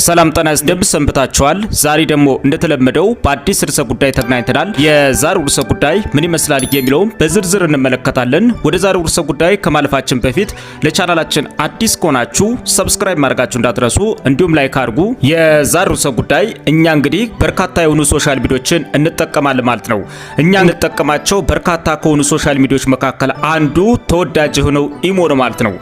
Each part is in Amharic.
ሰላም ጤና ይስጥልኝ ሰንብታችኋል። ዛሬ ደግሞ እንደተለመደው በአዲስ ርዕሰ ጉዳይ ተገናኝተናል። የዛሬው ርዕሰ ጉዳይ ምን ይመስላል የሚለውን በዝርዝር እንመለከታለን። ወደ ዛሬው ርዕሰ ጉዳይ ከማለፋችን በፊት ለቻናላችን አዲስ ከሆናችሁ ሰብስክራይብ ማድረጋችሁ እንዳትረሱ፣ እንዲሁም ላይክ አድርጉ። የዛሬው ርዕሰ ጉዳይ እኛ እንግዲህ በርካታ የሆኑ ሶሻል ሚዲያዎችን እንጠቀማለን ማለት ነው። እኛ እንጠቀማቸው በርካታ ከሆኑ ሶሻል ሚዲያዎች መካከል አንዱ ተወዳጅ የሆነው ኢሞ ነው ማለት ነው።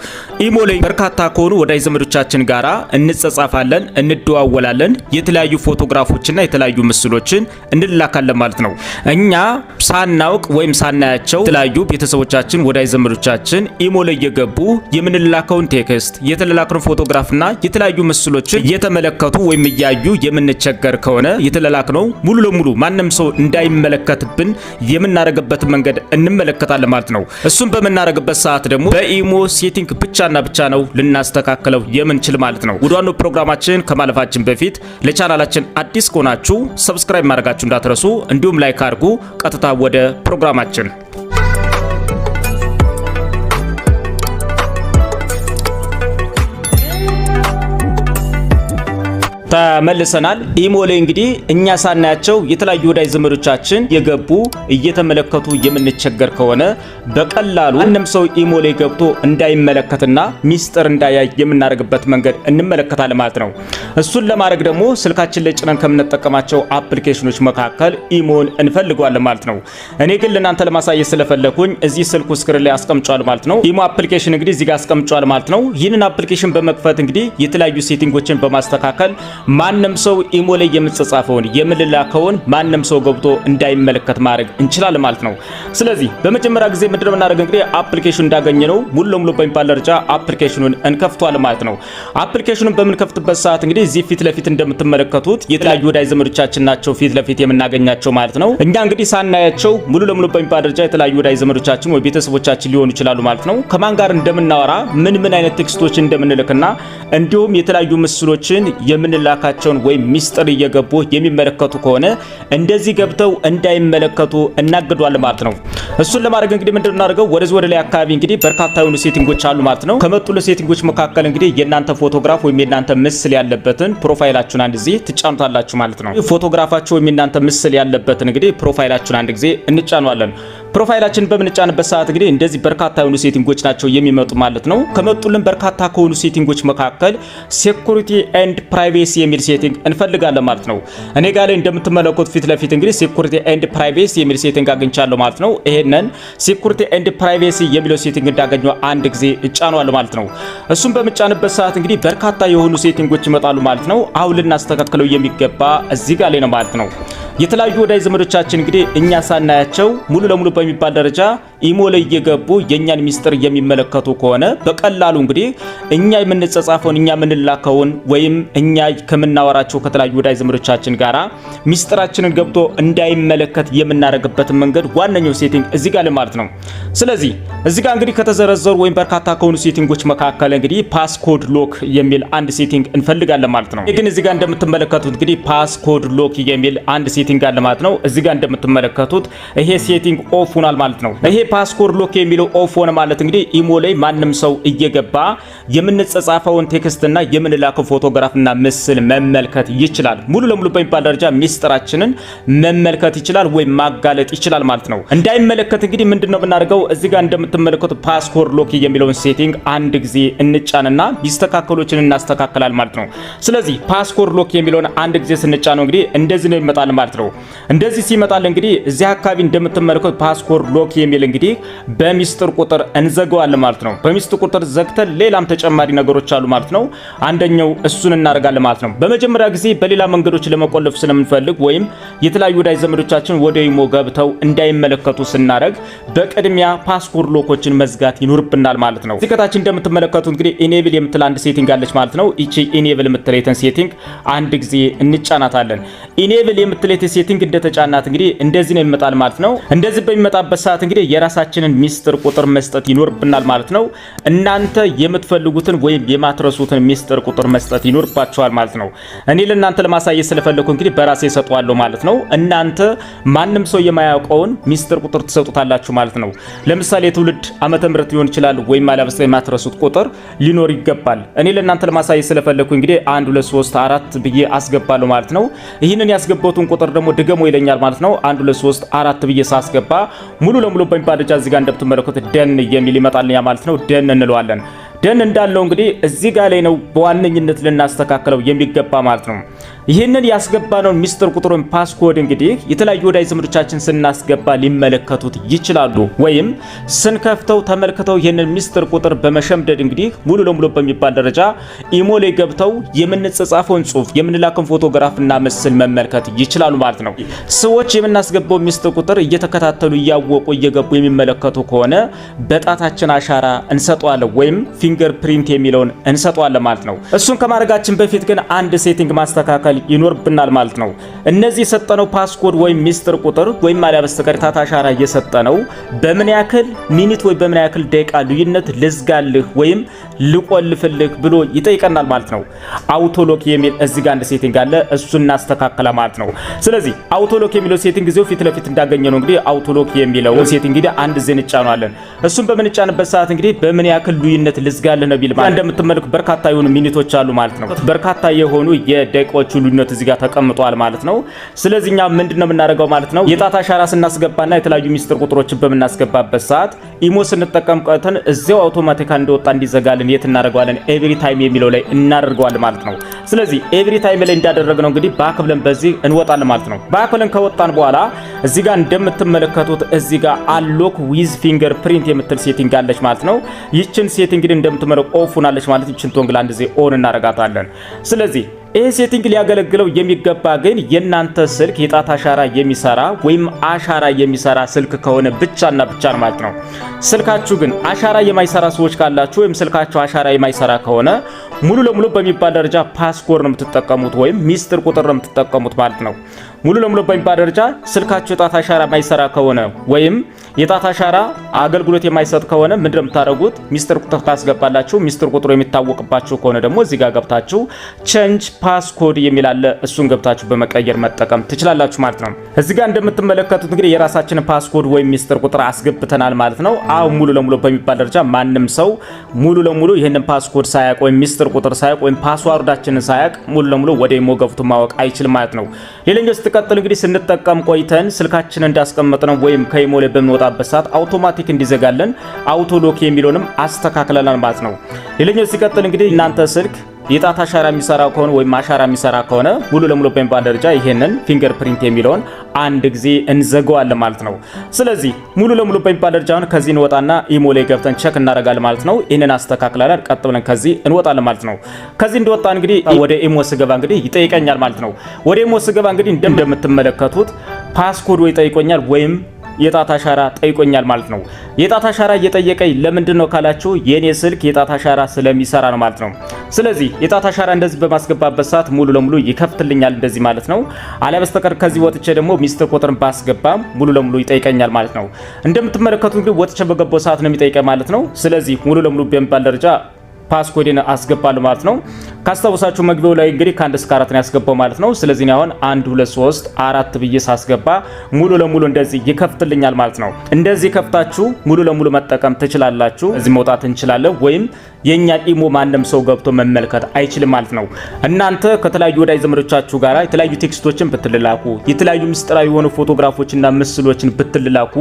ኢሞ ላይ በርካታ ከሆኑ ወዳጅ ዘመዶቻችን ጋራ እንጸጻፋለን፣ እንደዋወላለን፣ የተለያዩ ፎቶግራፎችና የተለያዩ ምስሎችን እንላካለን ማለት ነው። እኛ ሳናውቅ ወይም ሳናያቸው የተለያዩ ቤተሰቦቻችን ወዳጅ ዘመዶቻችን ኢሞ ላይ እየገቡ የምንላከውን ቴክስት፣ የተላላከውን ፎቶግራፍና የተለያዩ ምስሎችን እየተመለከቱ ወይም እያዩ የምንቸገር ከሆነ የተላላክነው ሙሉ ለሙሉ ማንም ሰው እንዳይመለከትብን የምናረግበት መንገድ እንመለከታለን ማለት ነው። እሱም በመናረግበት ሰዓት ደግሞ በኢሞ ሴቲንግ ብቻና ብቻ ነው ልናስተካክለው የምንችል ማለት ነው። ወደ ዋናው ፕሮግራማችን ከማለፋችን በፊት ለቻናላችን አዲስ ከሆናችሁ ሰብስክራይብ ማድረጋችሁ እንዳትረሱ፣ እንዲሁም ላይክ አድርጉ። ቀጥታ ወደ ፕሮግራማችን ተመልሰናል። ኢሞ ላይ እንግዲህ እኛ ሳናያቸው የተለያዩ ወዳጅ ዘመዶቻችን የገቡ እየተመለከቱ የምንቸገር ከሆነ በቀላሉ ማንም ሰው ኢሞ ላይ ገብቶ እንዳይመለከትና ሚስጥር እንዳያይ የምናደርግበት መንገድ እንመለከታለን ማለት ነው። እሱን ለማድረግ ደግሞ ስልካችን ላይ ጭነን ከምንጠቀማቸው አፕሊኬሽኖች መካከል ኢሞን እንፈልገዋለን ማለት ነው። እኔ ግን ለእናንተ ለማሳየት ስለፈለኩኝ እዚህ ስልኩ ስክሪን ላይ አስቀምጫለሁ ማለት ነው። ኢሞ አፕሊኬሽን እንግዲህ እዚህ ጋር አስቀምጫለሁ ማለት ነው። ይህንን አፕሊኬሽን በመክፈት እንግዲህ የተለያዩ ሴቲንጎችን በማስተካከል ማንም ሰው ኢሞ ላይ የምንጻጻፈውን የምንላከውን ማንም ሰው ገብቶ እንዳይመለከት ማድረግ እንችላለን ማለት ነው። ስለዚህ በመጀመሪያ ጊዜ ምንድነው የምናደርገው እንግዲህ አፕሊኬሽኑን እንዳገኘነው ሙሉ ለሙሉ በሚባል ደረጃ አፕሊኬሽኑን እንከፍቷለን ማለት ነው። አፕሊኬሽኑን በምንከፍትበት ሰዓት እንግዲህ እዚህ ፊት ለፊት እንደምትመለከቱት የተለያዩ ወዳጅ ዘመዶቻችን ናቸው ፊት ለፊት የምናገኛቸው ማለት ነው። እኛ እንግዲህ ሳናያቸው ሙሉ ለሙሉ በሚባል ደረጃ የተለያዩ ወዳጅ ዘመዶቻችን ወይ ቤተሰቦቻችን ሊሆኑ ይችላሉ ማለት ነው። ከማን ጋር እንደምናወራ ምን አይነት ቴክስቶችን እንደምንልክና እንዲሁም የተለያዩ ምስሎችን የምንላካቸውን ወይ ሚስጥር እየገቡ የሚመለከቱ ከሆነ እንደዚህ ገብተው እንዳይመለከቱ እናግዷለን ማለት ነው። እሱን ለማድረግ እንግዲህ ምንድነው እናደርገው ወደ ላይ አካባቢ እንግዲህ በርካታ የሆኑ ሴቲንጎች አሉ ማለት ነው። ከመጡለ ሴቲንጎች መካከል እንግዲህ የናንተ ፎቶግራፍ ወይም የናንተ ምስል ያለበትን ፕሮፋይላችሁን አንድ ጊዜ ትጫኑታላችሁ ማለት ነው። ፎቶግራፋችሁ ወይም የናንተ ምስል ያለበትን እንግዲህ ፕሮፋይላችሁን አንድ ጊዜ እንጫኗለን። ፕሮፋይላችን በምንጫንበት ሰዓት እንግዲህ እንደዚህ በርካታ የሆኑ ሴቲንጎች ናቸው የሚመጡ ማለት ነው። ከመጡልን በርካታ ከሆኑ ሴቲንጎች መካከል ሴኩሪቲ ኤንድ ፕራይቬሲ የሚል ሴቲንግ እንፈልጋለን ማለት ነው። እኔ ጋር ላይ እንደምትመለከቱት ፊት ለፊት እንግዲህ ሴኩሪቲ ኤንድ ፕራይቬሲ የሚል ሴቲንግ አግኝቻለሁ ማለት ነው። ይሄንን ሴኩሪቲ ኤንድ ፕራይቬሲ የሚለው ሴቲንግ እንዳገኘው አንድ ጊዜ እጫኗለሁ ማለት ነው። እሱም በምጫንበት ሰዓት እንግዲህ በርካታ የሆኑ ሴቲንጎች ይመጣሉ ማለት ነው። አሁን ልናስተካክለው የሚገባ እዚህ ጋር ላይ ነው ማለት ነው። የተለያዩ ወዳጅ ዘመዶቻችን እንግዲህ እኛ ሳናያቸው ሙሉ ለሙሉ በሚባል ደረጃ ኢሞ ላይ እየገቡ የኛን ሚስጥር የሚመለከቱ ከሆነ በቀላሉ እንግዲህ እኛ የምንጸጻፈውን እኛ የምንላከውን ወይም እኛ ከምናወራቸው ከተለያዩ ወዳጅ ዘመዶቻችን ጋራ ሚስጥራችንን ገብቶ እንዳይመለከት የምናደርግበት መንገድ ዋነኛው ሴቲንግ እዚህ ጋር ማለት ነው። ስለዚህ እዚህ ጋር እንግዲህ ከተዘረዘሩ ወይም በርካታ ከሆኑ ሴቲንጎች መካከል እንግዲህ ፓስኮድ ሎክ የሚል አንድ ሴቲንግ እንፈልጋለን ማለት ነው። ግን እዚህ ጋር እንደምትመለከቱት እንግዲህ ፓስኮድ ሎክ የሚል አንድ ሴቲንግ አለ ማለት ነው። እዚህ ጋር እንደምትመለከቱት ይሄ ሴቲንግ ኦፍ ሆኗል ማለት ነው። ይሄ ፓስኮድ ሎክ የሚለው ኦፍ ሆነ ማለት እንግዲህ ኢሞ ላይ ማንም ሰው እየገባ የምንጸጻፈውን ቴክስትና የምንላከው ፎቶግራፍና ምስል መመልከት ይችላል። ሙሉ ለሙሉ በሚባል ደረጃ ሚስጥራችንን መመልከት ይችላል ወይም ማጋለጥ ይችላል ማለት ነው። እንዳይመለከት እንግዲህ ምንድነው የምናደርገው እዚህ ጋር እንደምትመለከቱት ፓስኮድ ሎክ የሚለውን ሴቲንግ አንድ ጊዜ እንጫንና ቢስተካከሎችን እናስተካክላል ማለት ነው። ስለዚህ ፓስኮድ ሎክ የሚለውን አንድ ጊዜ ስንጫነው እንግዲህ እንደዚህ ነው ይመጣል ማለት ነው። እንደዚህ ሲመጣል እንግዲህ እዚህ አካባቢ እንደምትመለከቱት ፓስኮድ ሎክ የሚል እንግዲህ በሚስጥር ቁጥር እንዘጋዋለን ማለት ነው። በሚስጥር ቁጥር ዘግተን ሌላም ተጨማሪ ነገሮች አሉ ማለት ነው። አንደኛው እሱን እናደርጋለን ማለት ነው። በመጀመሪያ ጊዜ በሌላ መንገዶች ለመቆለፍ ስለምንፈልግ ወይም የተለያዩ ወዳጅ ዘመዶቻችን ወደ ኢሞ ገብተው እንዳይመለከቱ ስናደርግ በቅድሚያ ፓስኮድ ሎኮችን መዝጋት ይኖርብናል ማለት ነው። እዚህ ከታች እንደምትመለከቱት እንግዲህ ኢኔብል የምትል አንድ ሴቲንግ አለች ማለት ነው። እቺ ኢኔብል የምትለይተን ሴቲንግ አንድ ጊዜ እንጫናታለን። ኢኔብል የምትለይት ሴቲንግ እንደተጫናት እንግዲህ እንደዚህ ነው ይመጣል ማለት ነው። እንደዚህ በሚመጣበት ሰዓት እንግዲህ የራሳችንን ሚስጥር ቁጥር መስጠት ይኖርብናል ማለት ነው። እናንተ የምትፈልጉትን ወይም የማትረሱትን ሚስጥር ቁጥር መስጠት ይኖርባችኋል ማለት ነው። እኔ ለእናንተ ለማሳየት ስለፈለኩ እንግዲህ በራሴ ሰጠዋለሁ ማለት ነው። እናንተ ማንም ሰው የማያውቀውን ሚስጥር ቁጥር ትሰጡታላችሁ ማለት ነው። ለምሳሌ የትውልድ ዓመተ ምህረት ሊሆን ይችላል ወይም አለበለዚያ የማትረሱት ቁጥር ሊኖር ይገባል። እኔ ለእናንተ ለማሳየት ስለፈለኩ እንግዲህ 1 2 3 4 ብዬ አስገባለሁ ማለት ነው። ይህንን ያስገባሁትን ቁጥር ደግሞ ድገሞ ይለኛል ማለት ነው። 1 2 3 4 ብዬ ሳስገባ ሙሉ ለሙሉ በሚባል ደረጃ እዚህ ጋር እንደምትመለከቱት ደን የሚል ይመጣልኛ ማለት ነው። ደን እንለዋለን። ደን እንዳለው እንግዲህ እዚህ ጋር ላይ ነው በዋነኝነት ልናስተካክለው የሚገባ ማለት ነው። ይህንን ያስገባነው ሚስጥር ቁጥሩን ፓስኮድ እንግዲህ የተለያዩ ወዳጅ ዘመዶቻችን ስናስገባ ሊመለከቱት ይችላሉ። ወይም ስንከፍተው ተመልክተው ይህንን ሚስጥር ቁጥር በመሸምደድ እንግዲህ ሙሉ ለሙሉ በሚባል ደረጃ ኢሞ ላይ ገብተው የምንጻጻፈውን ጽሁፍ የምንላከውን ፎቶግራፍና ምስል መመልከት ይችላሉ ማለት ነው። ሰዎች የምናስገባው ሚስጥር ቁጥር እየተከታተሉ እያወቁ እየገቡ የሚመለከቱ ከሆነ በጣታችን አሻራ እንሰጠዋለን ወይም ፊንገር ፕሪንት የሚለውን እንሰጠዋለን ማለት ነው። እሱን ከማድረጋችን በፊት ግን አንድ ሴቲንግ ማስተካከል ይኖርብናል ማለት ነው። እነዚህ የሰጠነው ፓስኮድ ወይም ሚስጥር ቁጥር ወይም አሊያ በስተቀር ጣት አሻራ እየሰጠነው በምን ያክል ሚኒት ወይ በምን ያክል ደቂቃ ልዩነት ልዝጋልህ ወይም ልቆልፍልህ ብሎ ይጠይቀናል ማለት ነው። አውቶሎክ የሚል እዚህ ጋር አንድ ሴቲንግ አለ። እሱን እናስተካክላ ማለት ነው። ስለዚህ አውቶሎክ የሚለው ሴቲንግ ጊዜው ፊት ለፊት እንዳገኘ ነው እንግዲህ አውቶሎክ የሚለው ሴቲንግ እንግዲህ አንድ ዜን እንጫናለን። እሱን በምንጫንበት ሰዓት እንግዲህ በምን ያክል ልዩነት ልዝጋልህ ነው ቢል ማለት እንደምትመለከቱ በርካታ የሆኑ ሚኒቶች አሉ ማለት ነው። በርካታ የሆኑ የደቂቃዎች ልዩነት እዚህ ጋር ተቀምጧል ማለት ነው። ስለዚህ እኛ ምንድነው የምናደርገው ማለት ነው? የጣት አሻራ ስናስገባና የተለያዩ ሚስጥር ቁጥሮችን በምናስገባበት ሰዓት ኢሞ ስንጠቀም ቀተን እዚያው አውቶማቲካ እንደወጣ እንዲዘጋልን የት እናደርገዋለን? ኤቭሪ ታይም የሚለው ላይ እናደርገዋለን ማለት ነው። ስለዚህ ኤቭሪ ታይም ላይ እንዳደረግነው እንግዲህ ባክ ብለን በዚህ እንወጣለን ማለት ነው። ባክ ብለን ከወጣን በኋላ እዚህ ጋር እንደምትመለከቱት እዚህ ጋር አንሎክ ዊዝ ፊንገር ፕሪንት የምትል ሴቲንግ አለች ማለት ነው። ይችን ሴቲንግ እንግዲህ እንደምትመለከቱ ኦፍ ሆናለች ማለት ይችን ቶንግል አንድ ጊዜ ኦን እናደርጋታለን። ስለዚህ ይሄ ሴቲንግ ሊያገለግለው የሚገባ ግን የናንተ ስልክ የጣት አሻራ የሚሰራ ወይም አሻራ የሚሰራ ስልክ ከሆነ ብቻና ብቻ ነው ማለት ነው። ስልካችሁ ግን አሻራ የማይሰራ ሰዎች ካላችሁ ወይም ስልካችሁ አሻራ የማይሰራ ከሆነ ሙሉ ለሙሉ በሚባል ደረጃ ፓስኮድ ነው የምትጠቀሙት ወይም ሚስጥር ቁጥር ነው የምትጠቀሙት ማለት ነው። ሙሉ ለሙሉ በሚባል ደረጃ ስልካችሁ የጣት አሻራ የማይሰራ ከሆነ ወይም የጣት አሻራ አገልግሎት የማይሰጥ ከሆነ ምንድነው የምታደርጉት? ሚስጥር ቁጥር ታስገባላችሁ። ሚስጥር ቁጥሩ የሚታወቅባችሁ ከሆነ ደግሞ እዚህ ጋር ገብታችሁ ቼንጅ ፓስኮድ የሚል አለ። እሱን ገብታችሁ በመቀየር መጠቀም ትችላላችሁ ማለት ነው። እዚህ ጋር እንደምትመለከቱት እንግዲህ የራሳችንን ፓስኮድ ወይም ሚስጥር ቁጥር አስገብተናል ማለት ነው። አሁን ሙሉ ለሙሉ በሚባል ደረጃ ማንም ሰው ሙሉ ለሙሉ ይሄንን ፓስኮድ ሳያውቅ ወይም ሚስጥር ቁጥር ሳያውቅ ወይም ፓስዋርዳችንን ሳያውቅ ሙሉ ለሙሉ ወደ ኢሞ ገብቶ ማወቅ አይችልም ማለት ነው። ሌላኛው ስትቀጥል እንግዲህ ስንጠቀም ቆይተን ስልካችንን እንዳስቀመጥነው ወይም ከኢሞ ላይ በሚወጣበት ሰዓት አውቶማቲክ እንዲዘጋለን አውቶሎክ የሚለውንም አስተካክለናል ማለት ነው። ሌላኛው ሲቀጥል እንግዲህ እናንተ ስልክ የጣት አሻራ የሚሰራ ከሆነ ወይም አሻራ የሚሰራ ከሆነ ሙሉ ለሙሉ በሚባል ደረጃ ይሄንን ፊንገር ፕሪንት የሚለውን አንድ ጊዜ እንዘጋዋለን ማለት ነው። ስለዚህ ሙሉ ለሙሉ በሚባል ደረጃ ከዚህ እንወጣና ኢሞ ላይ ገብተን ቼክ እናደርጋለን ማለት ነው። ይሄንን አስተካክለናል። ቀጥ ብለን ከዚህ እንወጣለን ማለት ነው። ከዚህ እንደወጣ እንግዲህ ወደ ኢሞ ስገባ እንግዲህ ይጠይቀኛል ማለት ነው። ወደ ኢሞ ስገባ እንግዲህ እንደምትመለከቱት ፓስኮድ ወይ ጠይቆኛል ወይም የጣት አሻራ ጠይቆኛል ማለት ነው። የጣት አሻራ እየጠየቀኝ ለምንድን ነው ካላችሁ የኔ ስልክ የጣት አሻራ ስለሚሰራ ነው ማለት ነው። ስለዚህ የጣት አሻራ እንደዚህ በማስገባበት ሰዓት ሙሉ ለሙሉ ይከፍትልኛል እንደዚህ ማለት ነው። አሊያ በስተቀር ከዚህ ወጥቼ ደግሞ ሚስጥር ቁጥርን ባስገባም ሙሉ ለሙሉ ይጠይቀኛል ማለት ነው። እንደምትመለከቱት እንግዲህ ወጥቼ በገባው ሰዓት ነው የሚጠይቀኝ ማለት ነው። ስለዚህ ሙሉ ለሙሉ በሚባል ደረጃ ፓስኮድን አስገባለሁ ማለት ነው። ካስታወሳችሁ መግቢያው ላይ እንግዲህ ከ1 እስከ 4 ነው ያስገባው ማለት ነው። ስለዚህ እኔ አሁን 1 2 3 4 ብዬ ሳስገባ ሙሉ ለሙሉ እንደዚህ ይከፍትልኛል ማለት ነው። እንደዚህ ከፍታችሁ ሙሉ ለሙሉ መጠቀም ትችላላችሁ። እዚህ መውጣት እንችላለን ወይም የኛ ኢሞ ማንም ሰው ገብቶ መመልከት አይችልም ማለት ነው። እናንተ ከተለያዩ ወዳጅ ዘመዶቻችሁ ጋራ የተለያዩ ቴክስቶችን ብትልላኩ የተለያዩ ምስጢራዊ የሆኑ ፎቶግራፎችና ምስሎችን ብትልላኩ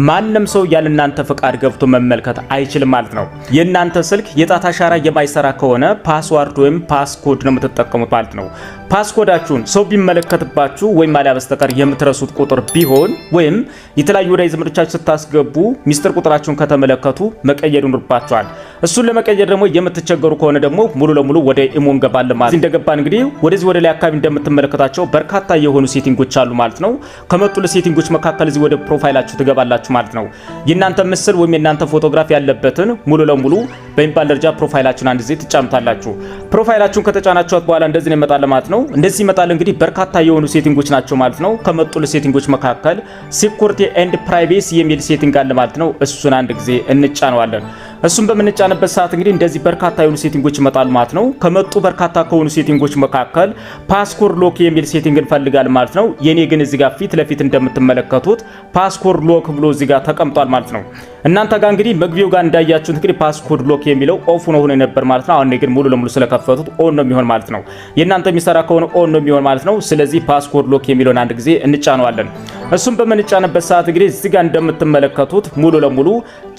ማንም ሰው ያለ እናንተ ፍቃድ ገብቶ መመልከት አይችልም ማለት ነው። የእናንተ ስልክ የጣት አሻራ የማይሰራ ከሆነ ፓስዋርድ ወይም ፓስኮድ ነው የምትጠቀሙት ማለት ነው። ፓስኮዳችሁን ሰው ቢመለከትባችሁ ወይም አሊያ በስተቀር የምትረሱት ቁጥር ቢሆን ወይም የተለያዩ ወዳጅ ዘመዶቻችሁ ስታስገቡ ሚስጥር ቁጥራችሁን ከተመለከቱ መቀየር ይኖርባችኋል። እሱን ለመቀየር ደግሞ የምትቸገሩ ከሆነ ደግሞ ሙሉ ለሙሉ ወደ ኢሞ እንገባለን ማለት ነው። እንደገባን እንግዲህ ወደዚህ ወደ ላይ አካባቢ እንደምትመለከታቸው በርካታ የሆኑ ሴቲንጎች አሉ ማለት ነው። ከመጡ ለሴቲንጎች መካከል እዚህ ወደ ፕሮፋይላችሁ ትገባላችሁ ማለት ነው። የእናንተ ምስል ወይም የእናንተ ፎቶግራፍ ያለበትን ሙሉ ለሙሉ በሚባል ደረጃ ፕሮፋይላችሁን አንድ ጊዜ ትጫኑታላችሁ። ፕሮፋይላችሁን ከተጫናችሁት በኋላ እንደዚህ ነው ይመጣል ማለት ነው። እንደዚህ ይመጣል። እንግዲህ በርካታ የሆኑ ሴቲንጎች ናቸው ማለት ነው። ከመጡል ሴቲንጎች መካከል ሴኩሪቲ ኤንድ ፕራይቬሲ የሚል ሴቲንግ አለ ማለት ነው። እሱን አንድ ጊዜ እንጫነዋለን። እሱን በምንጫንበት ሰዓት እንግዲህ እንደዚህ በርካታ የሆኑ ሴቲንጎች ይመጣሉ ማለት ነው። ከመጡ በርካታ ከሆኑ ሴቲንጎች መካከል ፓስኮርድ ሎክ የሚል ሴቲንግ እንፈልጋለን ማለት ነው። የኔ ግን እዚህ ጋር ፊት ለፊት እንደምትመለከቱት ፓስኮርድ ሎክ ብሎ እዚህ ጋር ተቀምጧል ማለት ነው። እናንተ ጋር እንግዲህ መግቢያው ጋር እንዳያችሁት እንግዲህ ፓስኮርድ ሎክ የሚለው ኦፍ ሆኖ ነበር ማለት ነው። አሁን ግን ሙሉ ለሙሉ ስለከፈቱት ኦን ነው የሚሆን ማለት ነው። የእናንተ የሚሰራ ከሆነ ኦን ነው የሚሆን ማለት ነው። ስለዚህ ፓስኮርድ ሎክ የሚለውን አንድ ጊዜ እንጫነዋለን። እሱም በምንጫንበት ሰዓት እንግዲህ እዚህ ጋር እንደምትመለከቱት ሙሉ ለሙሉ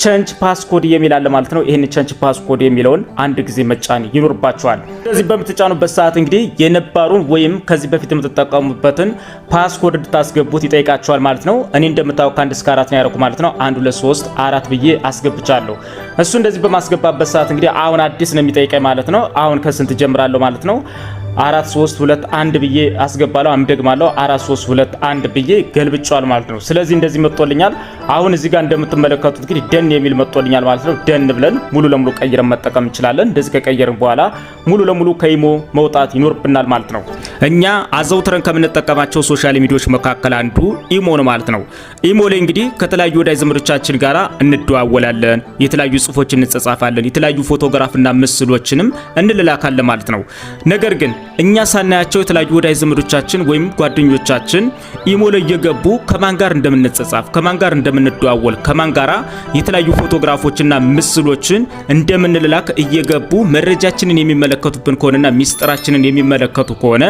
ቼንጅ ፓስኮድ የሚል አለ ማለት ነው። ይሄን ቼንጅ ፓስኮድ የሚለውን አንድ ጊዜ መጫን ይኖርባችኋል። ስለዚህ በምትጫኑበት ሰዓት እንግዲህ የነባሩን ወይም ከዚህ በፊት የምትጠቀሙበትን ፓስኮድ እንድታስገቡት ይጠይቃችኋል ማለት ነው። እኔ እንደምታውቁ ከ1 እስከ 4 ነው ያደረኩ ማለት ነው። 1 2 3 4 ብዬ አስገብቻለሁ። እሱ እንደዚህ በማስገባበት ሰዓት እንግዲህ አሁን አዲስ ነው የሚጠይቀኝ ማለት ነው። አሁን ከስንት ጀምራለሁ ማለት ነው? 4 3 2 1 ብዬ አስገባለሁ። አምደግማለሁ 4 3 2 1 ብዬ ገልብጫዋል ማለት ነው። ስለዚህ እንደዚህ መጥቶልኛል። አሁን እዚህ ጋር እንደምትመለከቱት እንግዲህ ደን የሚል መጥቶልኛል ማለት ነው። ደን ብለን ሙሉ ለሙሉ ቀይረን መጠቀም እንችላለን። እንደዚህ ከቀየርን በኋላ ሙሉ ለሙሉ ከኢሞ መውጣት ይኖርብናል ማለት ነው። እኛ አዘውትረን ከምንጠቀማቸው ሶሻል ሚዲያዎች መካከል አንዱ ኢሞ ነው ማለት ነው። ኢሞ ላይ እንግዲህ ከተለያዩ ወዳጅ ዘመዶቻችን ጋራ እንደዋወላለን፣ የተለያዩ ጽሁፎችን እንጻጻፋለን፣ የተለያዩ ፎቶግራፍና ምስሎችንም እንልላካለን ማለት ነው። ነገር ግን እኛ ሳናያቸው የተለያዩ ወዳጅ ዘመዶቻችን ወይም ጓደኞቻችን ኢሞ ላይ እየገቡ ከማን ጋር እንደምንጻጻፍ፣ ከማን ጋር እንደምንደዋወል፣ ከማን ጋራ የተለያዩ ፎቶግራፎችና ምስሎችን እንደምንልላክ እየገቡ መረጃችንን የሚመለከቱብን ከሆነና ሚስጥራችንን የሚመለከቱ ከሆነ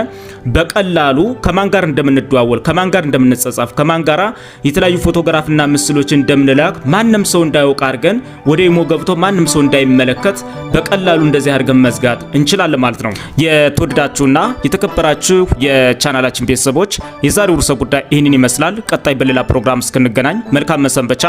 በቀላሉ ከማን ጋር እንደምንደዋወል፣ ከማን ጋር እንደምንጻጻፍ፣ ከማን ጋራ የተለያዩ ፎቶግራፍና ምስሎችን እንደምንላክ ማንም ሰው እንዳያውቅ አድርገን ወደ ኢሞ ገብቶ ማንም ሰው እንዳይመለከት በቀላሉ እንደዚህ አድርገን መዝጋት እንችላለን ማለት ነው። የተወደዳችሁና የተከበራችሁ የቻናላችን ቤተሰቦች የዛሬው ርዕሰ ጉዳይ ይህንን ይመስላል። ቀጣይ በሌላ ፕሮግራም እስክንገናኝ መልካም መሰንበቻ።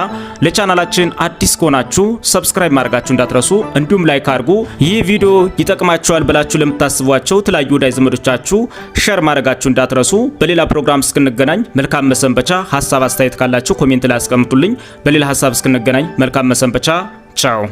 ለቻናላችን አዲስ ከሆናችሁ ሰብስክራይብ ማድረጋችሁ እንዳትረሱ፣ እንዲሁም ላይክ አድርጉ። ይህ ቪዲዮ ይጠቅማችኋል ብላችሁ ለምታስቧቸው የተለያዩ ወዳጅ ዘመዶቻችሁ ሼር ማድረጋችሁ እንዳትረሱ። በሌላ ፕሮግራም እስክንገናኝ መልካም መሰንበቻ። ሐሳብ አስተያየት ካላችሁ ኮሜንት ላይ አስቀምጡልኝ። በሌላ ሐሳብ እስክንገናኝ መልካም መሰንበቻ። ቻው።